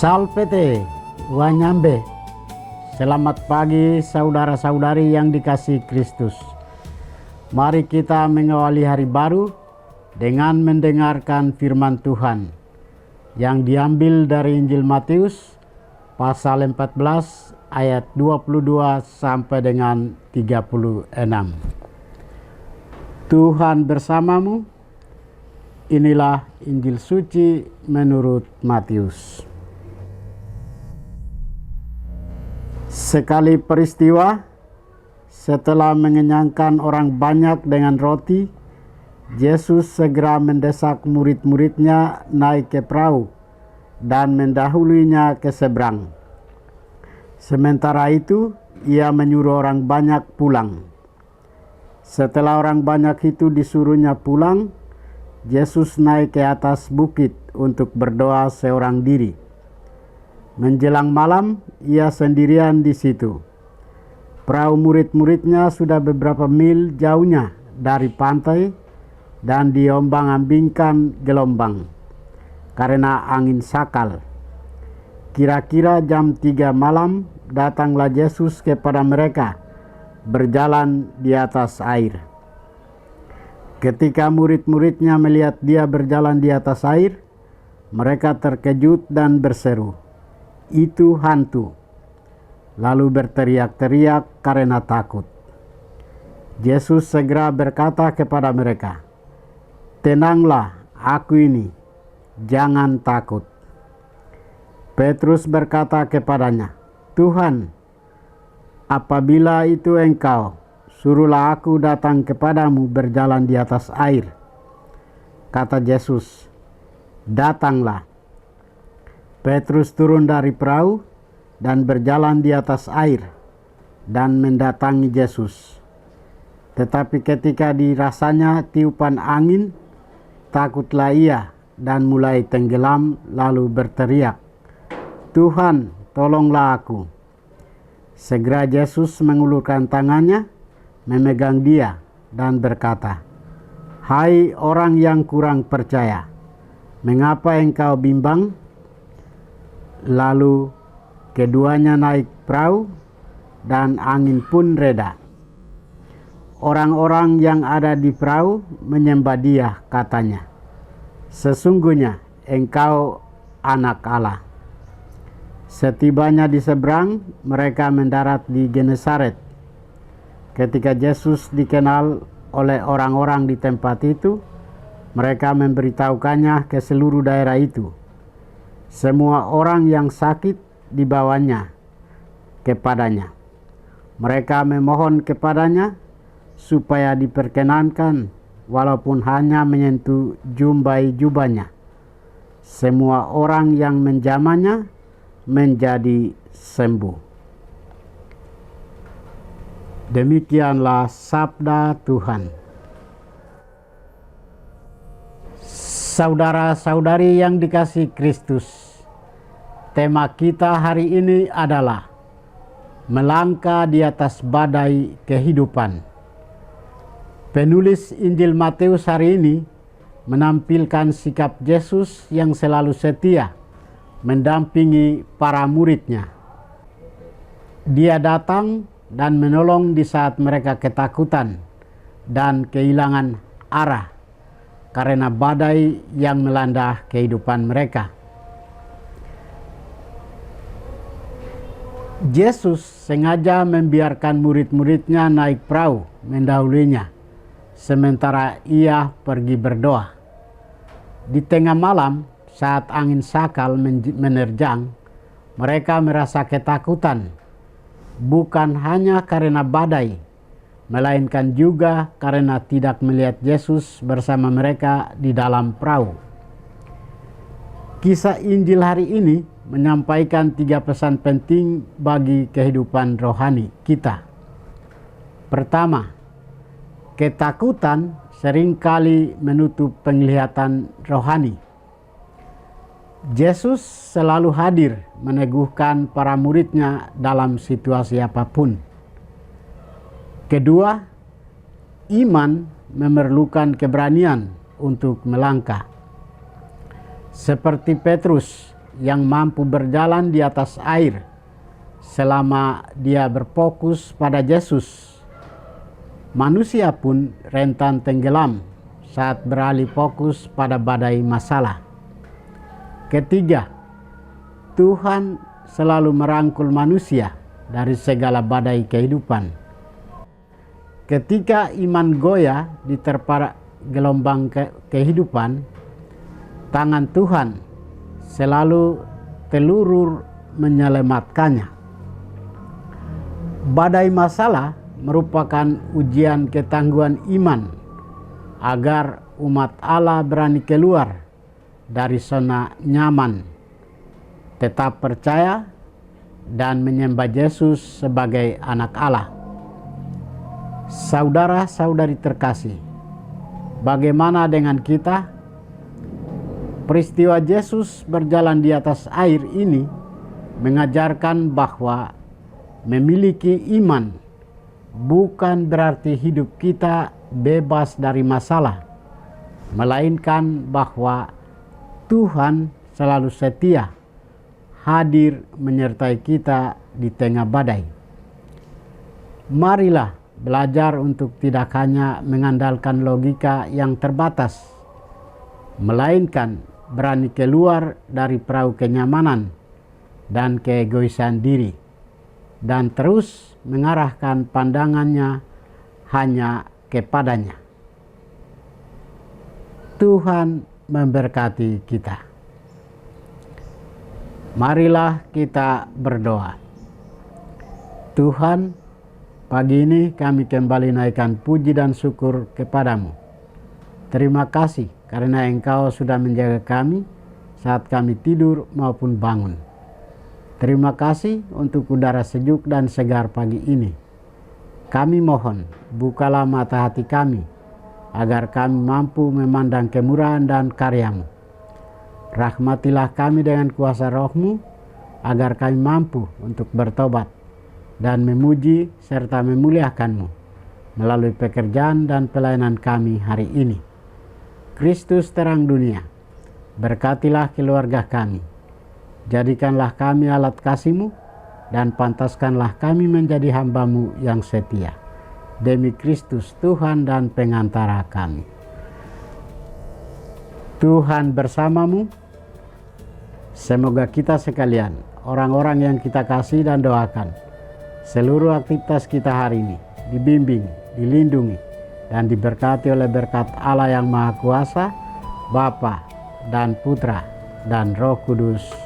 Salpete, Wanyambe. Selamat pagi saudara-saudari yang dikasihi Kristus. Mari kita mengawali hari baru dengan mendengarkan firman Tuhan yang diambil dari Injil Matius pasal 14 ayat 22 sampai dengan 36. Tuhan bersamamu. Inilah Injil suci menurut Matius. Sekali peristiwa, setelah mengenyangkan orang banyak dengan roti, Yesus segera mendesak murid-muridnya naik ke perahu dan mendahulunya ke seberang. Sementara itu, ia menyuruh orang banyak pulang. Setelah orang banyak itu disuruhnya pulang, Yesus naik ke atas bukit untuk berdoa seorang diri. Menjelang malam, ia sendirian di situ. Perahu murid-muridnya sudah beberapa mil jauhnya dari pantai dan diombang-ambingkan gelombang karena angin sakal. Kira-kira jam 3 malam datanglah Yesus kepada mereka berjalan di atas air. Ketika murid-muridnya melihat dia berjalan di atas air, mereka terkejut dan berseru, "Itu hantu!" Lalu berteriak-teriak karena takut. Yesus segera berkata kepada mereka, "Tenanglah, aku ini, jangan takut." Petrus berkata kepadanya, "Tuhan, apabila itu engkau, suruhlah aku datang kepadamu berjalan di atas air." Kata Yesus, "Datanglah." Petrus turun dari perahu dan berjalan di atas air dan mendatangi Yesus. Tetapi ketika dirasanya tiupan angin, takutlah ia dan mulai tenggelam lalu berteriak, "Tuhan, tolonglah aku." Segera Yesus mengulurkan tangannya, memegang dia dan berkata, "Hai orang yang kurang percaya, mengapa engkau bimbang?" Lalu keduanya naik perahu dan angin pun reda. Orang-orang yang ada di perahu menyembah dia, katanya, "Sesungguhnya engkau anak Allah." Setibanya di seberang, mereka mendarat di Genesaret. Ketika Yesus dikenal oleh orang-orang di tempat itu, mereka memberitahukannya ke seluruh daerah itu. Semua orang yang sakit dibawanya kepadanya. Mereka memohon kepadanya supaya diperkenankan walaupun hanya menyentuh jumbai jubahnya. Semua orang yang menjamahnya menjadi sembuh. Demikianlah sabda Tuhan. Saudara-saudari yang dikasihi Kristus, tema kita hari ini adalah melangkah di atas badai kehidupan. Penulis Injil Matius hari ini menampilkan sikap Yesus yang selalu setia mendampingi para muridnya. Dia datang dan menolong di saat mereka ketakutan dan kehilangan arah karena badai yang melanda kehidupan mereka. Yesus sengaja membiarkan murid-muridnya naik perahu mendahulunya, sementara ia pergi berdoa. Di tengah malam, saat angin sakal menerjang, mereka merasa ketakutan, bukan hanya karena badai, melainkan juga karena tidak melihat Yesus bersama mereka di dalam perahu. Kisah Injil hari ini menyampaikan 3 pesan penting bagi kehidupan rohani kita. Pertama, ketakutan seringkali menutup penglihatan rohani. Yesus selalu hadir meneguhkan para muridnya dalam situasi apapun. Kedua, iman memerlukan keberanian untuk melangkah. Seperti Petrus, yang mampu berjalan di atas air selama dia berfokus pada Yesus. Manusia pun rentan tenggelam saat beralih fokus pada badai masalah. Ketiga, Tuhan selalu merangkul manusia dari segala badai kehidupan. Ketika iman goyah diterpa gelombang kehidupan, tangan Tuhan selalu telurur menyelamatkannya. Badai masalah merupakan ujian ketangguhan iman agar umat Allah berani keluar dari zona nyaman, tetap percaya dan menyembah Yesus sebagai anak Allah. Saudara-saudari terkasih, bagaimana dengan kita? Peristiwa Yesus berjalan di atas air ini mengajarkan bahwa memiliki iman bukan berarti hidup kita bebas dari masalah, melainkan bahwa Tuhan selalu setia, hadir menyertai kita di tengah badai. Marilah belajar untuk tidak hanya mengandalkan logika yang terbatas, melainkan berani keluar dari perahu kenyamanan dan keegoisan diri, dan terus mengarahkan pandangannya hanya kepadanya. Tuhan memberkati kita. Marilah kita berdoa. Tuhan, pagi ini kami kembali naikkan puji dan syukur kepadamu. Terima kasih karena Engkau sudah menjaga kami saat kami tidur maupun bangun. Terima kasih untuk udara sejuk dan segar pagi ini. Kami mohon, bukalah mata hati kami, agar kami mampu memandang kemurahan dan karya-Mu. Rahmatilah kami dengan kuasa Roh-Mu, agar kami mampu untuk bertobat dan memuji serta memuliakan-Mu melalui pekerjaan dan pelayanan kami hari ini. Kristus terang dunia, berkatilah keluarga kami. Jadikanlah kami alat kasih-Mu dan pantaskanlah kami menjadi hamba-Mu yang setia. Demi Kristus Tuhan dan pengantara kami. Tuhan bersamamu. Semoga kita sekalian, orang-orang yang kita kasih dan doakan, seluruh aktivitas kita hari ini dibimbing, dilindungi, dan diberkati oleh berkat Allah yang Maha Kuasa, Bapa dan Putra dan Roh Kudus.